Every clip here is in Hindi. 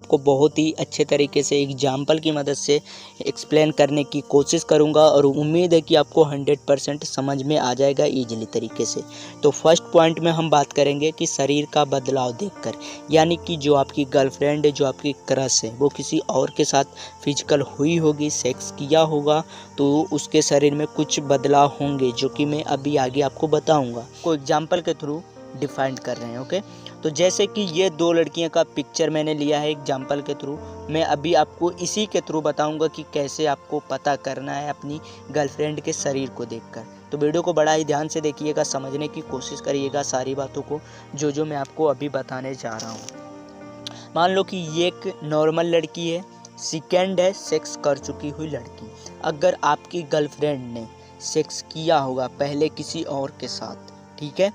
आपको बहुत ही अच्छे तरीके से एग्जाम्पल की मदद से एक्सप्लेन करने की कोशिश करूंगा और उम्मीद है कि आपको 100% समझ में आ जाएगा ईजिली तरीके से। तो फर्स्ट पॉइंट में हम बात करेंगे कि शरीर का बदलाव देखकर, यानी कि जो आपकी गर्लफ्रेंड है, जो आपकी क्रश है, वो किसी और के साथ फिजिकल हुई होगी, सेक्स किया होगा, तो उसके शरीर में कुछ बदलाव होंगे जो कि मैं अभी आगे आपको बताऊंगा। को एग्जाम्पल के थ्रू डिफाइन कर रहे हैं। ओके, तो जैसे कि ये दो लड़कियों का पिक्चर मैंने लिया है एग्जाम्पल के थ्रू, मैं अभी आपको इसी के थ्रू बताऊंगा कि कैसे आपको पता करना है अपनी गर्लफ्रेंड के शरीर को देखकर। तो वीडियो को बड़ा ही ध्यान से देखिएगा, समझने की कोशिश करिएगा सारी बातों को जो मैं आपको अभी बताने जा रहा हूँ। मान लो कि ये एक नॉर्मल लड़की है, सेकेंड है सेक्स कर चुकी हुई लड़की। अगर आपकी गर्लफ्रेंड ने सेक्स किया होगा पहले किसी और के साथ, ठीक है,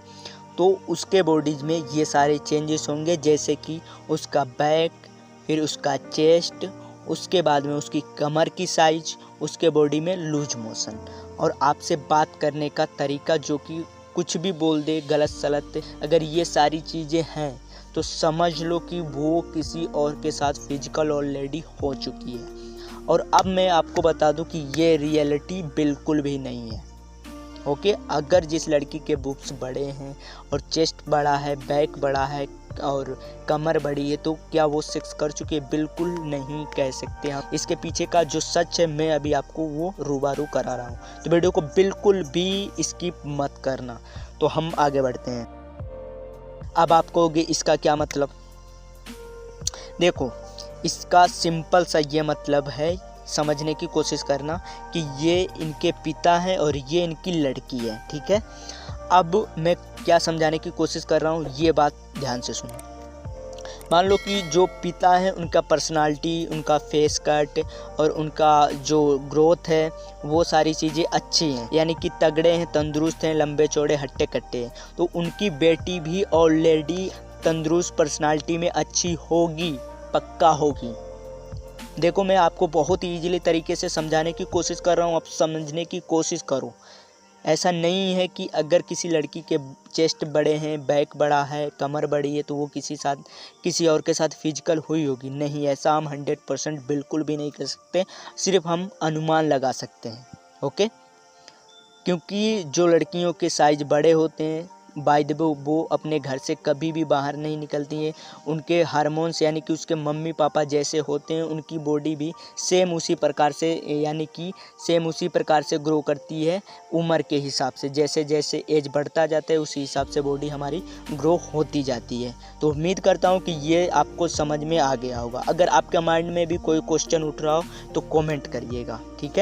तो उसके बॉडीज में ये सारे चेंजेस होंगे, जैसे कि उसका बैक, फिर उसका चेस्ट, उसके बाद में उसकी कमर की साइज, उसके बॉडी में लूज मोशन और आपसे बात करने का तरीका, जो कि कुछ भी बोल दे गलत सलत। अगर ये सारी चीज़ें हैं तो समझ लो कि वो किसी और के साथ फिजिकल ऑलरेडी हो चुकी है। और अब मैं आपको बता दूं कि ये रियलिटी बिल्कुल भी नहीं है। ओके, अगर जिस लड़की के बुक्स बड़े हैं और चेस्ट बड़ा है, बैक बड़ा है और कमर बड़ी है, तो क्या वो सेक्स कर चुकी है? बिल्कुल नहीं कह सकते हम। इसके पीछे का जो सच है मैं अभी आपको वो रूबरू करा रहा हूँ, तो वीडियो को बिल्कुल भी स्किप मत करना। तो हम आगे बढ़ते हैं। अब आप कहोगे इसका क्या मतलब? देखो, इसका सिंपल सा ये मतलब है, समझने की कोशिश करना कि ये इनके पिता हैं और ये इनकी लड़की है, ठीक है। अब मैं क्या समझाने की कोशिश कर रहा हूँ, ये बात ध्यान से सुनो। मान लो कि जो पिता है उनका पर्सनालिटी, उनका फेस कट और उनका जो ग्रोथ है, वो सारी चीज़ें अच्छी हैं, यानी कि तगड़े हैं, तंदुरुस्त हैं, लंबे चौड़े हट्टे कट्टे हैं। तो उनकी बेटी भी ऑलरेडी तंदुरुस्त पर्सनालिटी में अच्छी होगी, पक्का होगी। देखो, मैं आपको बहुत ईजिली तरीके से समझाने की कोशिश कर रहा हूँ, आप समझने की कोशिश करो। ऐसा नहीं है कि अगर किसी लड़की के चेस्ट बड़े हैं, बैक बड़ा है, कमर बड़ी है, तो वो किसी और के साथ फिजिकल हुई होगी। नहीं, ऐसा हम 100% बिल्कुल भी नहीं कर सकते, सिर्फ हम अनुमान लगा सकते हैं। ओके, क्योंकि जो लड़कियों के साइज बड़े होते हैं, बाय द वे वो अपने घर से कभी भी बाहर नहीं निकलती हैं। उनके हार्मोन्स, यानी कि उसके मम्मी पापा जैसे होते हैं, उनकी बॉडी भी सेम उसी प्रकार से, यानी कि सेम उसी प्रकार से ग्रो करती है उम्र के हिसाब से। जैसे जैसे एज बढ़ता जाता है उसी हिसाब से बॉडी हमारी ग्रो होती जाती है। तो उम्मीद करता हूँ कि ये आपको समझ में आ गया होगा। अगर आपके माइंड में भी कोई क्वेश्चन उठ रहा हो तो कॉमेंट करिएगा, ठीक है।